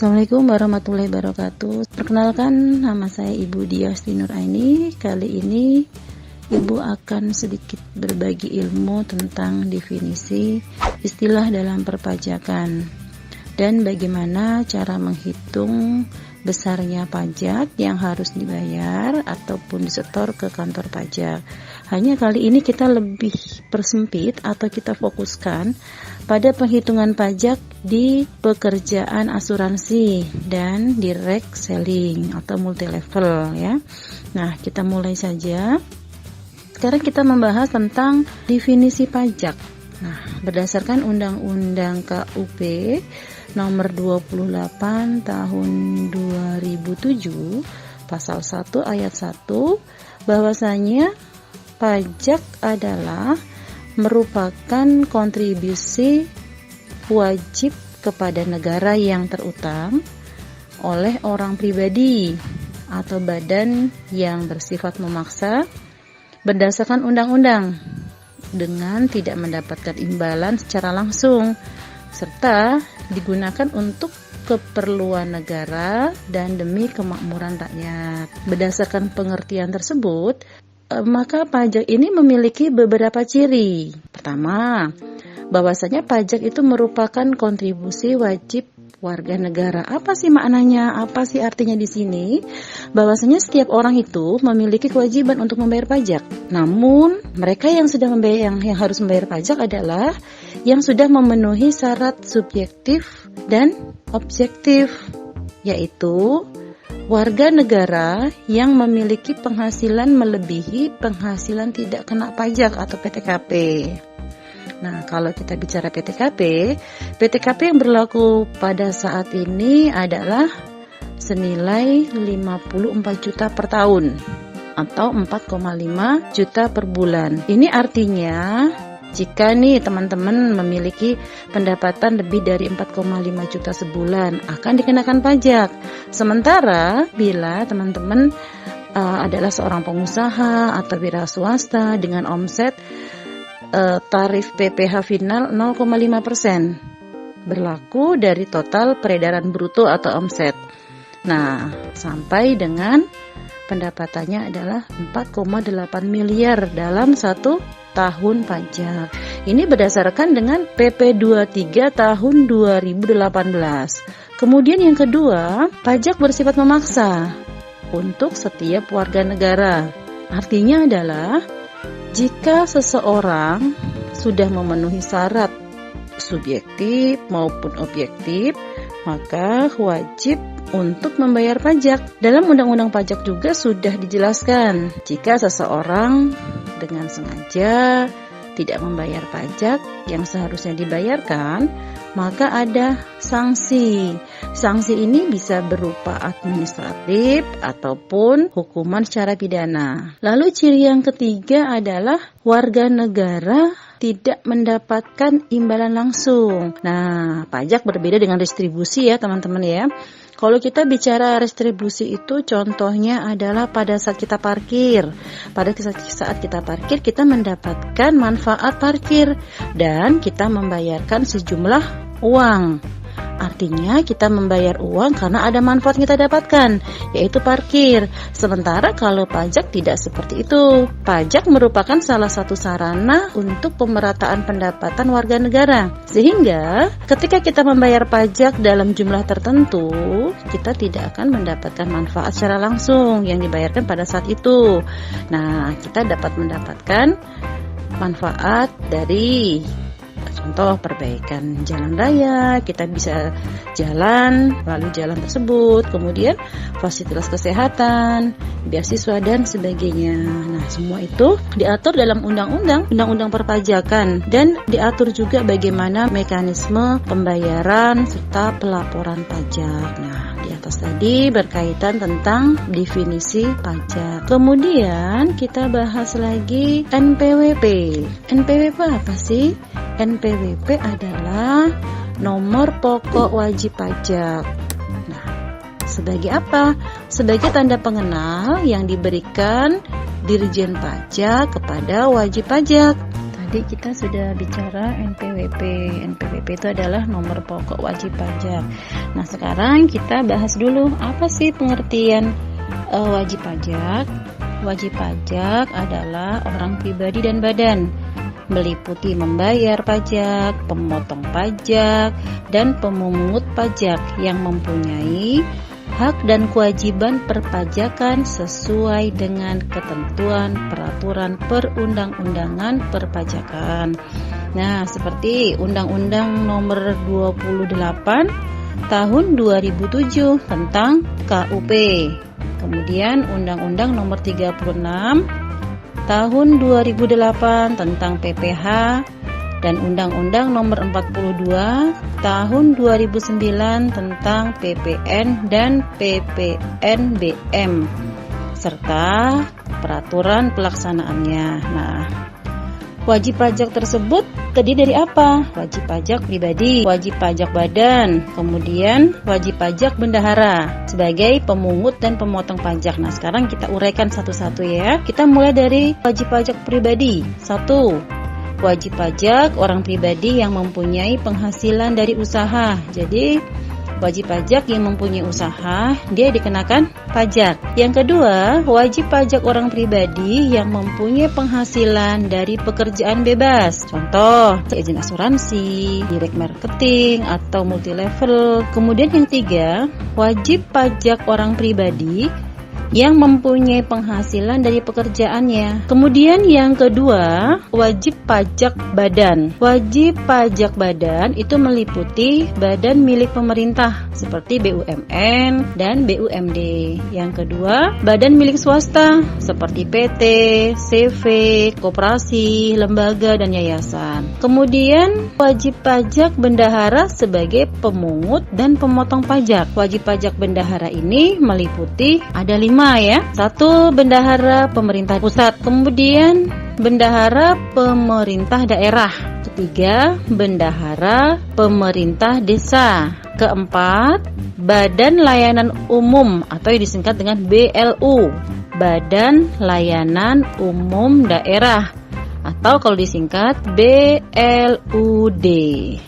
Assalamualaikum warahmatullahi wabarakatuh. Perkenalkan, nama saya Ibu Diasti Nuraini. Kali ini Ibu akan sedikit berbagi ilmu tentang definisi istilah dalam perpajakan dan bagaimana cara menghitung besarnya pajak yang harus dibayar ataupun disetor ke kantor pajak. Hanya kali ini kita lebih persempit atau kita fokuskan pada penghitungan pajak di pekerjaan asuransi dan direct selling atau multi level ya. Nah, kita mulai saja. Sekarang kita membahas tentang definisi pajak. Nah, berdasarkan Undang-Undang KUP nomor 28 tahun 2007 pasal 1 ayat 1 bahwasanya pajak adalah merupakan kontribusi wajib kepada negara yang terutang oleh orang pribadi atau badan yang bersifat memaksa berdasarkan undang-undang dengan tidak mendapatkan imbalan secara langsung serta digunakan untuk keperluan negara dan demi kemakmuran rakyat. Berdasarkan pengertian tersebut, maka pajak ini memiliki beberapa ciri. Pertama, bahwasanya pajak itu merupakan kontribusi wajib warga negara. Apa sih maknanya? Apa sih artinya di sini? Bahwasanya setiap orang itu memiliki kewajiban untuk membayar pajak. Namun, mereka yang sudah membayar yang harus membayar pajak adalah yang sudah memenuhi syarat subjektif dan objektif, yaitu warga negara yang memiliki penghasilan melebihi penghasilan tidak kena pajak atau PTKP. Nah, kalau kita bicara PTKP yang berlaku pada saat ini adalah senilai 54 juta per tahun atau 4,5 juta per bulan. Ini artinya jika nih teman-teman memiliki pendapatan lebih dari 4,5 juta sebulan akan dikenakan pajak. Sementara bila teman-teman adalah seorang pengusaha atau wira swasta dengan omset tarif PPh final 0,5% berlaku dari total peredaran bruto atau omset. Nah, sampai dengan pendapatannya adalah 4,8 miliar dalam satu tahun pajak. Ini berdasarkan dengan PP 23 tahun 2018. Kemudian yang kedua, pajak bersifat memaksa untuk setiap warga negara. Artinya adalah jika seseorang sudah memenuhi syarat subjektif maupun objektif, maka wajib untuk membayar pajak. Dalam Undang-Undang Pajak juga sudah dijelaskan, jika seseorang dengan sengaja tidak membayar pajak yang seharusnya dibayarkan, maka ada sanksi. Sanksi ini bisa berupa administratif ataupun hukuman secara pidana. Lalu ciri yang ketiga adalah warga negara tidak mendapatkan imbalan langsung. Nah, pajak berbeda dengan distribusi ya teman-teman ya. Kalau kita bicara restribusi itu contohnya adalah pada saat kita parkir. Pada saat kita parkir kita mendapatkan manfaat parkir dan kita membayarkan sejumlah uang. Artinya kita membayar uang karena ada manfaat yang kita dapatkan, yaitu parkir. Sementara kalau pajak tidak seperti itu. Pajak merupakan salah satu sarana untuk pemerataan pendapatan warga negara. Sehingga ketika kita membayar pajak dalam jumlah tertentu, kita tidak akan mendapatkan manfaat secara langsung yang dibayarkan pada saat itu. Nah, kita dapat mendapatkan manfaat dari contoh perbaikan jalan raya, kita bisa jalan melalui jalan tersebut, kemudian fasilitas kesehatan, beasiswa dan sebagainya. Nah, semua itu diatur dalam undang-undang perpajakan dan diatur juga bagaimana mekanisme pembayaran serta pelaporan pajak. Nah, di atas tadi berkaitan tentang definisi pajak. Kemudian kita bahas lagi NPWP. NPWP apa sih? NPWP adalah nomor pokok wajib pajak. Nah, sebagai apa? Sebagai tanda pengenal yang diberikan Dirjen Pajak kepada wajib pajak. Tadi kita sudah bicara NPWP. NPWP itu adalah nomor pokok wajib pajak. Nah, sekarang kita bahas dulu apa sih pengertian wajib pajak. Wajib pajak adalah orang pribadi dan badan, meliputi membayar pajak, pemotong pajak, dan pemungut pajak yang mempunyai hak dan kewajiban perpajakan sesuai dengan ketentuan peraturan perundang-undangan perpajakan. Nah, seperti Undang-Undang Nomor 28 Tahun 2007 tentang KUP. Kemudian Undang-Undang Nomor 36 Tahun 2008 tentang PPh dan Undang-Undang Nomor 42 Tahun 2009 tentang PPN dan PPNBM serta peraturan pelaksanaannya. Nah, wajib pajak tersebut terdiri dari apa? Wajib pajak pribadi, wajib pajak badan, kemudian wajib pajak bendahara sebagai pemungut dan pemotong pajak. Nah, sekarang kita uraikan satu-satu ya. Kita mulai dari wajib pajak pribadi. 1. Wajib pajak orang pribadi yang mempunyai penghasilan dari usaha. Jadi, wajib pajak yang mempunyai usaha, dia dikenakan pajak. Yang kedua, wajib pajak orang pribadi yang mempunyai penghasilan dari pekerjaan bebas. Contoh, izin asuransi, direct marketing, atau multi level. Kemudian yang ketiga, wajib pajak orang pribadi yang mempunyai penghasilan dari pekerjaannya. Kemudian yang kedua, wajib pajak badan. Wajib pajak badan itu meliputi badan milik pemerintah seperti BUMN dan BUMD. Yang kedua, badan milik swasta seperti PT, CV, koperasi, lembaga, dan yayasan. Kemudian wajib pajak bendahara sebagai pemungut dan pemotong pajak. Wajib pajak bendahara ini meliputi ada 5 ya. 1. Bendahara pemerintah pusat. Kemudian bendahara pemerintah daerah. Ketiga, bendahara pemerintah desa. Keempat, Badan Layanan Umum atau yang disingkat dengan BLU, Badan Layanan Umum Daerah, atau kalau disingkat BLUD.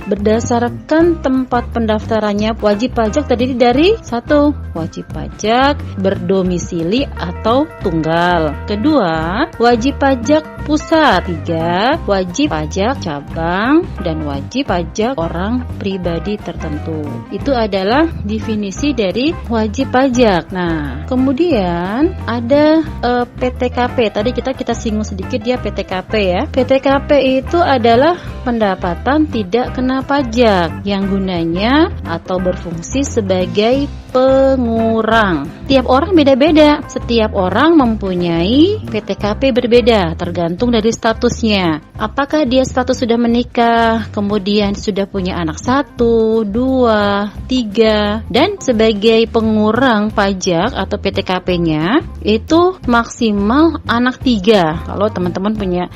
Berdasarkan tempat pendaftarannya, wajib pajak terdiri dari 1. Wajib pajak berdomisili atau tunggal. Kedua, wajib pajak pusat. 3. Wajib pajak cabang dan wajib pajak orang pribadi tertentu. Itu adalah definisi dari wajib pajak. Nah, kemudian ada PTKP. Tadi kita singgung sedikit ya PTKP ya. PTKP itu adalah pendapatan tidak kena pajak yang gunanya atau berfungsi sebagai pengurang. Tiap orang beda-beda. Setiap orang mempunyai PTKP berbeda tergantung dari statusnya. Apakah dia status sudah menikah, kemudian sudah punya anak 1, 2, 3, dan sebagai pengurang pajak atau PTKP-nya itu maksimal anak 3. Kalau teman-teman punya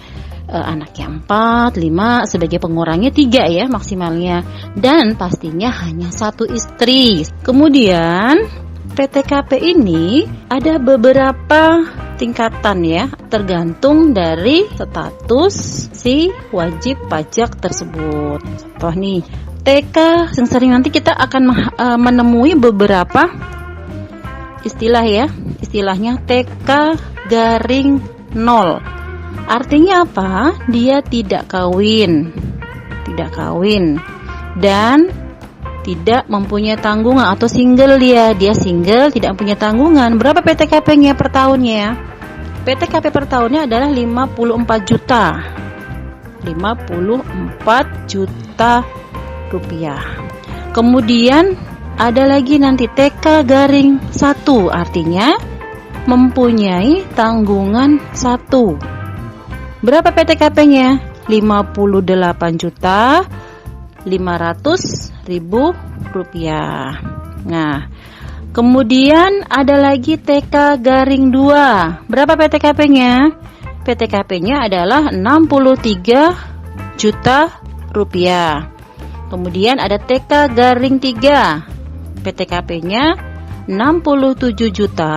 anaknya 4, 5, sebagai pengurangnya 3 ya maksimalnya, dan pastinya hanya 1 istri. Kemudian PTKP ini ada beberapa tingkatan ya, tergantung dari status si wajib pajak tersebut. Contoh nih, TK, yang sering nanti kita akan menemui beberapa istilah ya. Istilahnya TK garing 0. Artinya apa? Dia tidak kawin dan tidak mempunyai tanggungan atau single dia single, tidak punya tanggungan. Berapa PTKP-nya per tahunnya? PTKP per tahunnya adalah 54 juta. 54 juta rupiah. Kemudian ada lagi nanti TK garing 1, artinya mempunyai tanggungan 1. Berapa PTKP-nya? 58 juta 500.000 rupiah. Nah, kemudian ada lagi TK garing 2. Berapa PTKP-nya? PTKP-nya adalah 63 juta rupiah. Kemudian ada TK garing 3. PTKP-nya 67.500.000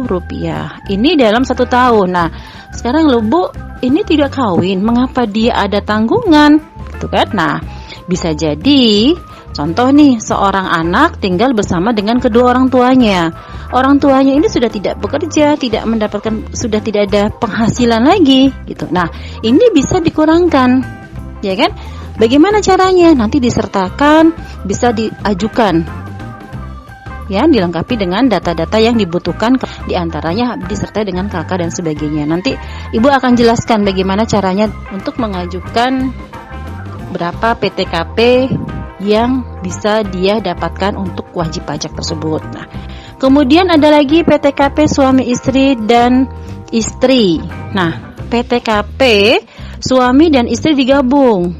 rupiah. Ini dalam 1 tahun. Nah, sekarang loh Bu, ini tidak kawin, mengapa dia ada tanggungan? Gitu kan? Nah, bisa jadi contoh nih, seorang anak tinggal bersama dengan kedua orang tuanya. Orang tuanya ini sudah tidak bekerja, sudah tidak ada penghasilan lagi gitu. Nah, ini bisa dikurangkan. Ya kan? Bagaimana caranya? Nanti disertakan, bisa diajukan. Ya, dilengkapi dengan data-data yang dibutuhkan, diantaranya disertai dengan KK dan sebagainya. Nanti Ibu akan jelaskan bagaimana caranya untuk mengajukan berapa PTKP yang bisa dia dapatkan untuk wajib pajak tersebut. Nah, kemudian ada lagi PTKP suami istri dan istri. Nah, PTKP suami dan istri digabung,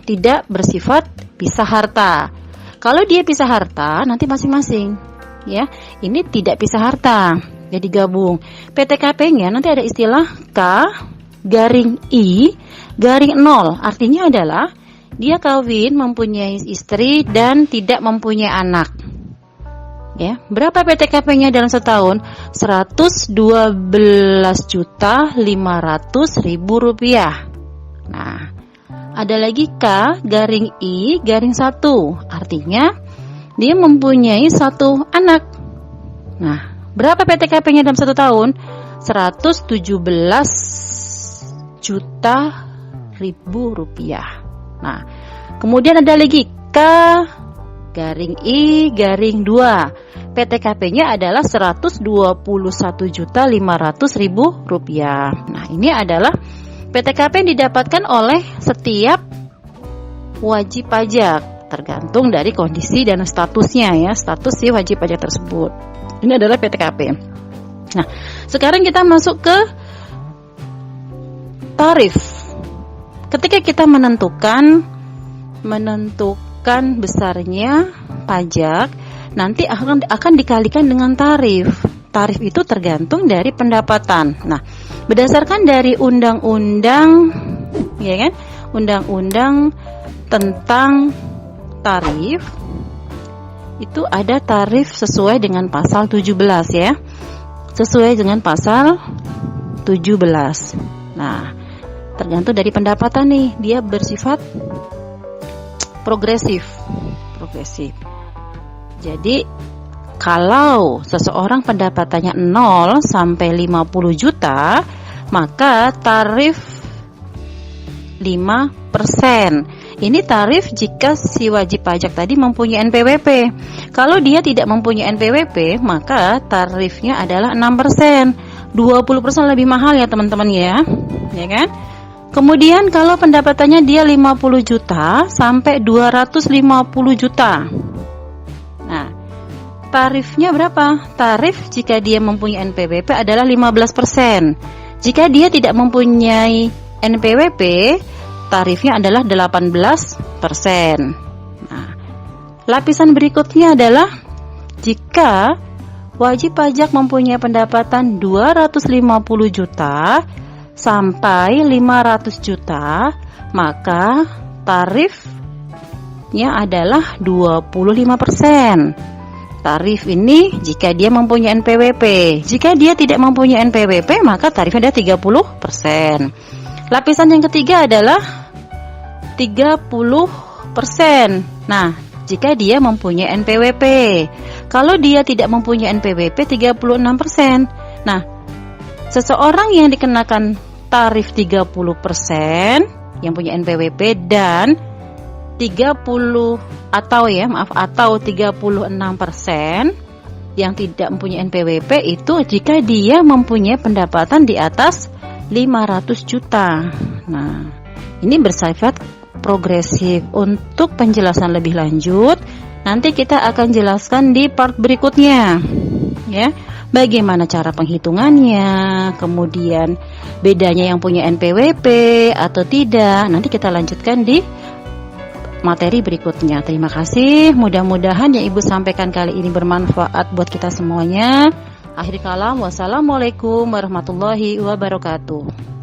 tidak bersifat pisah harta. Kalau dia pisah harta, nanti masing-masing, ya. Ini tidak pisah harta, jadi gabung. PTKP-nya nanti ada istilah K-I-0. Artinya adalah dia kawin, mempunyai istri dan tidak mempunyai anak. Ya, berapa PTKP-nya dalam setahun? 112.500.000 rupiah. Nah, ada lagi K-I-1. Artinya dia mempunyai 1 anak. Nah, berapa PTKP-nya dalam 1 tahun? 117.000.000 rupiah. Nah, kemudian ada lagi K-I-2. PTKP-nya adalah 121.500.000 rupiah. Nah, ini adalah PTKP yang didapatkan oleh setiap wajib pajak, tergantung dari kondisi dan statusnya, ya, status si wajib pajak tersebut. Ini adalah PTKP. Nah, sekarang kita masuk ke tarif. Ketika kita menentukan besarnya pajak, nanti akan dikalikan dengan tarif. Tarif itu tergantung dari pendapatan. Nah, berdasarkan dari undang-undang, ya kan, undang-undang tentang tarif, itu ada tarif sesuai dengan pasal 17, ya, sesuai dengan pasal 17. Nah, tergantung dari pendapatan nih, dia bersifat progresif. Jadi kalau seseorang pendapatannya 0 sampai 50 juta, maka tarif 5%. Ini tarif jika si wajib pajak tadi mempunyai NPWP. Kalau dia tidak mempunyai NPWP, maka tarifnya adalah 6%. 20% lebih mahal ya teman-teman, ya kan? Kemudian kalau pendapatannya dia 50 juta sampai 250 juta. Nah, tarifnya berapa? Tarif jika dia mempunyai NPWP adalah 15%. Jika dia tidak mempunyai NPWP, tarifnya adalah 18%. Nah, lapisan berikutnya adalah jika wajib pajak mempunyai pendapatan 250 juta sampai 500 juta, maka tarifnya adalah 25%. Tarif ini jika dia mempunyai NPWP. Jika dia tidak mempunyai NPWP, maka tarifnya ada 30%. Lapisan yang ketiga adalah 30%. Nah, jika dia mempunyai NPWP. Kalau dia tidak mempunyai NPWP, 36%. Nah, seseorang yang dikenakan tarif 30% yang punya NPWP dan 36% yang tidak mempunyai NPWP itu jika dia mempunyai pendapatan di atas 500 juta. Nah, ini bersifat progresif. Untuk penjelasan lebih lanjut, nanti kita akan jelaskan di part berikutnya, ya. Bagaimana cara penghitungannya, kemudian bedanya yang punya NPWP atau tidak. Nanti kita lanjutkan di materi berikutnya. Terima kasih. Mudah-mudahan yang Ibu sampaikan kali ini bermanfaat buat kita semuanya. Akhir kalam, wassalamualaikum warahmatullahi wabarakatuh.